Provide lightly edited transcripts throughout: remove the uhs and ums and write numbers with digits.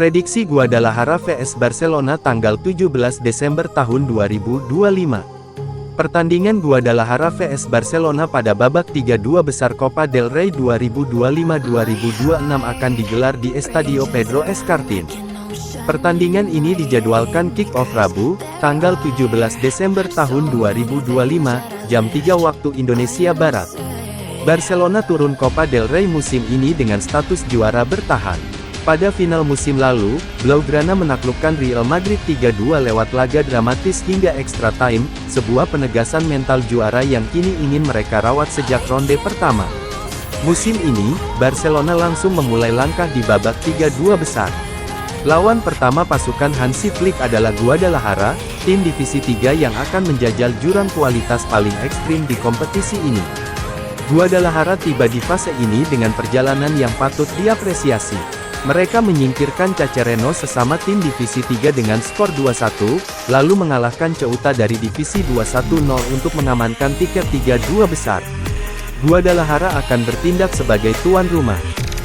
Prediksi Guadalajara vs Barcelona tanggal 17 Desember tahun 2025. Pertandingan Guadalajara vs Barcelona pada babak 32 besar Copa del Rey 2025-2026 akan digelar di Estadio Pedro Escartin. Pertandingan ini dijadwalkan kick-off Rabu, tanggal 17 Desember tahun 2025, jam 3 waktu Indonesia Barat. Barcelona turun Copa del Rey musim ini dengan status juara bertahan. Pada final musim lalu, Blaugrana menaklukkan Real Madrid 3-2 lewat laga dramatis hingga extra time, sebuah penegasan mental juara yang kini ingin mereka rawat sejak ronde pertama. Musim ini, Barcelona langsung memulai langkah di babak 32 besar. Lawan pertama pasukan Hansi Flick adalah Guadalajara, tim divisi 3 yang akan menjajal jurang kualitas paling ekstrim di kompetisi ini. Guadalajara tiba di fase ini dengan perjalanan yang patut diapresiasi. Mereka menyingkirkan Cacereno sesama tim divisi 3 dengan skor 2-1, lalu mengalahkan Ceuta dari divisi 2-1-0 untuk mengamankan tiket 3-2 besar. Guadalajara akan bertindak sebagai tuan rumah.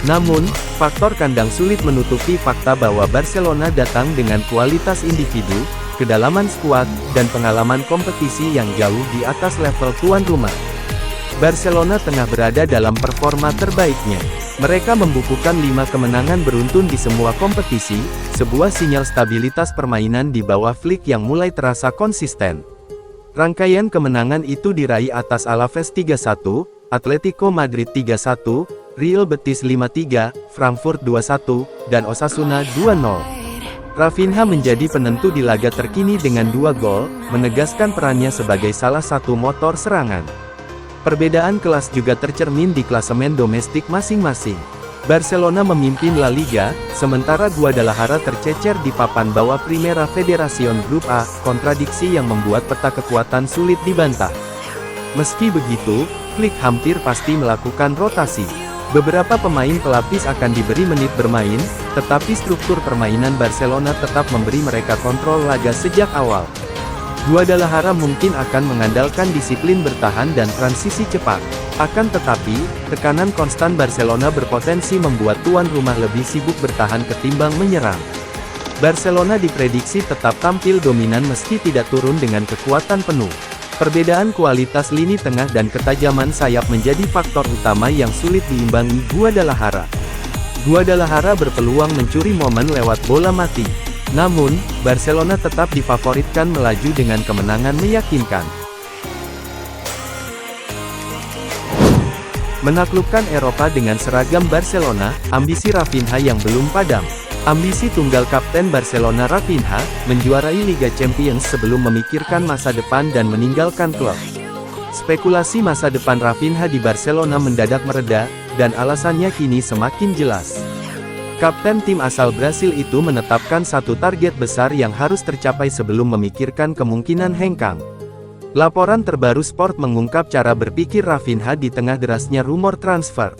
Namun, faktor kandang sulit menutupi fakta bahwa Barcelona datang dengan kualitas individu, kedalaman skuad, dan pengalaman kompetisi yang jauh di atas level tuan rumah. Barcelona tengah berada dalam performa terbaiknya. Mereka membukukan 5 kemenangan beruntun di semua kompetisi, sebuah sinyal stabilitas permainan di bawah Flick yang mulai terasa konsisten. Rangkaian kemenangan itu diraih atas Alaves 3-1, Atletico Madrid 3-1, Real Betis 5-3, Frankfurt 2-1, dan Osasuna 2-0. Rafinha menjadi penentu di laga terkini dengan 2 gol, menegaskan perannya sebagai salah satu motor serangan. Perbedaan kelas juga tercermin di klasemen domestik masing-masing. Barcelona memimpin La Liga, sementara Guadalajara tercecer di papan bawah Primera Federación Grup A, kontradiksi yang membuat peta kekuatan sulit dibantah. Meski begitu, Flick hampir pasti melakukan rotasi. Beberapa pemain pelapis akan diberi menit bermain, tetapi struktur permainan Barcelona tetap memberi mereka kontrol laga sejak awal. Guadalajara mungkin akan mengandalkan disiplin bertahan dan transisi cepat. Akan tetapi, tekanan konstan Barcelona berpotensi membuat tuan rumah lebih sibuk bertahan ketimbang menyerang. Barcelona diprediksi tetap tampil dominan meski tidak turun dengan kekuatan penuh. Perbedaan kualitas lini tengah dan ketajaman sayap menjadi faktor utama yang sulit diimbangi Guadalajara. Guadalajara berpeluang mencuri momen lewat bola mati. Namun, Barcelona tetap difavoritkan melaju dengan kemenangan meyakinkan. Menaklukkan Eropa dengan seragam Barcelona, ambisi Rafinha yang belum padam. Ambisi tunggal kapten Barcelona Rafinha, menjuarai Liga Champions sebelum memikirkan masa depan dan meninggalkan klub. Spekulasi masa depan Rafinha di Barcelona mendadak mereda, dan alasannya kini semakin jelas. Kapten tim asal Brasil itu menetapkan satu target besar yang harus tercapai sebelum memikirkan kemungkinan hengkang. Laporan terbaru Sport mengungkap cara berpikir Rafinha di tengah derasnya rumor transfer.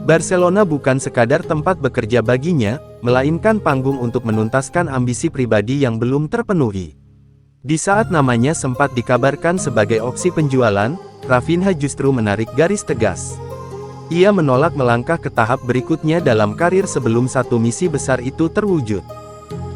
Barcelona bukan sekadar tempat bekerja baginya, melainkan panggung untuk menuntaskan ambisi pribadi yang belum terpenuhi. Di saat namanya sempat dikabarkan sebagai opsi penjualan, Rafinha justru menarik garis tegas. Ia menolak melangkah ke tahap berikutnya dalam karir sebelum satu misi besar itu terwujud.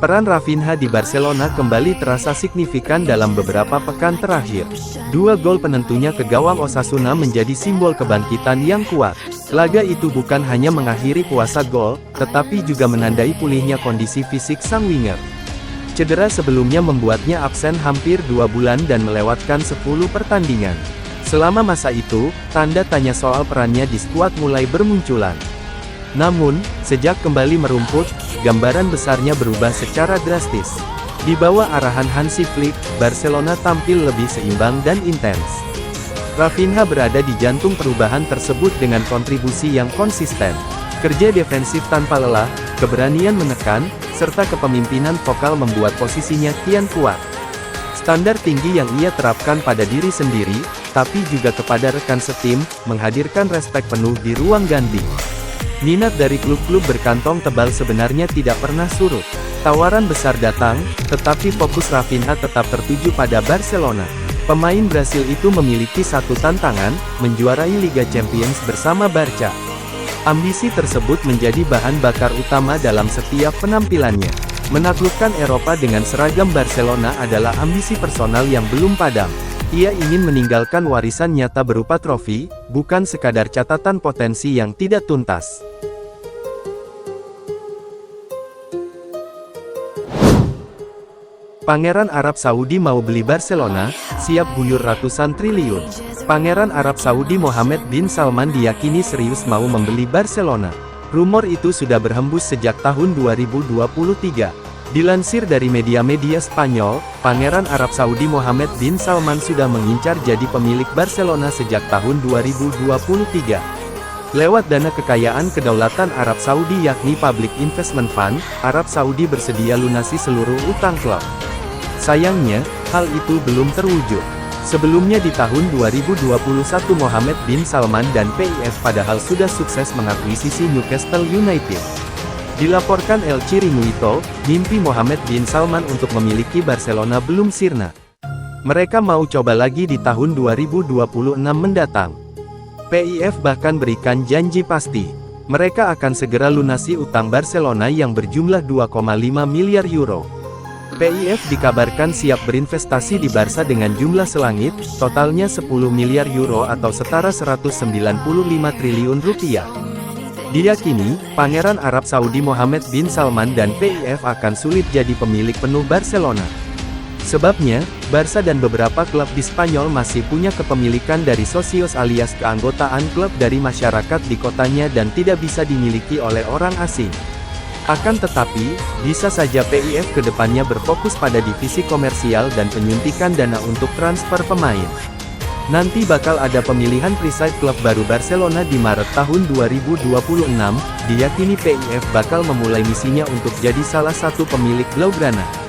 Peran Rafinha di Barcelona kembali terasa signifikan dalam beberapa pekan terakhir. 2 gol penentunya ke gawang Osasuna menjadi simbol kebangkitan yang kuat. Laga itu bukan hanya mengakhiri puasa gol, tetapi juga menandai pulihnya kondisi fisik sang winger. Cedera sebelumnya membuatnya absen hampir 2 bulan dan melewatkan 10 pertandingan. Selama masa itu, tanda tanya soal perannya di skuad mulai bermunculan. Namun, sejak kembali merumput, gambaran besarnya berubah secara drastis. Di bawah arahan Hansi Flick, Barcelona tampil lebih seimbang dan intens. Rafinha berada di jantung perubahan tersebut dengan kontribusi yang konsisten. Kerja defensif tanpa lelah, keberanian menekan, serta kepemimpinan vokal membuat posisinya kian kuat. Standar tinggi yang ia terapkan pada diri sendiri, tapi juga kepada rekan setim, menghadirkan respek penuh di ruang ganti. Minat dari klub-klub berkantong tebal sebenarnya tidak pernah surut. Tawaran besar datang, tetapi fokus Rafinha tetap tertuju pada Barcelona. Pemain Brasil itu memiliki satu tantangan, menjuarai Liga Champions bersama Barca. Ambisi tersebut menjadi bahan bakar utama dalam setiap penampilannya. Menaklukkan Eropa dengan seragam Barcelona adalah ambisi personal yang belum padam. Ia ingin meninggalkan warisan nyata berupa trofi, bukan sekadar catatan potensi yang tidak tuntas. Pangeran Arab Saudi mau beli Barcelona, siap guyur ratusan triliun. Pangeran Arab Saudi Mohammed bin Salman diyakini serius mau membeli Barcelona. Rumor itu sudah berhembus sejak tahun 2023. Dilansir dari media-media Spanyol, Pangeran Arab Saudi Mohammed bin Salman sudah mengincar jadi pemilik Barcelona sejak tahun 2023. Lewat dana kekayaan kedaulatan Arab Saudi yakni Public Investment Fund, Arab Saudi bersedia lunasi seluruh utang klub. Sayangnya, hal itu belum terwujud. Sebelumnya di tahun 2021 Mohammed bin Salman dan PIF padahal sudah sukses mengakuisisi Newcastle United. Dilaporkan El Chiringuito, mimpi Mohammed bin Salman untuk memiliki Barcelona belum sirna. Mereka mau coba lagi di tahun 2026 mendatang. PIF bahkan berikan janji pasti. Mereka akan segera lunasi utang Barcelona yang berjumlah 2,5 miliar euro. PIF dikabarkan siap berinvestasi di Barca dengan jumlah selangit, totalnya 10 miliar euro atau setara 195 triliun rupiah. Diyakini, Pangeran Arab Saudi Mohammed bin Salman dan PIF akan sulit jadi pemilik penuh Barcelona. Sebabnya, Barca dan beberapa klub di Spanyol masih punya kepemilikan dari socios alias keanggotaan klub dari masyarakat di kotanya dan tidak bisa dimiliki oleh orang asing. Akan tetapi, bisa saja PIF kedepannya berfokus pada divisi komersial dan penyuntikan dana untuk transfer pemain. Nanti bakal ada pemilihan preside klub baru Barcelona di Maret tahun 2026, diyakini PIF bakal memulai misinya untuk jadi salah satu pemilik Blaugrana.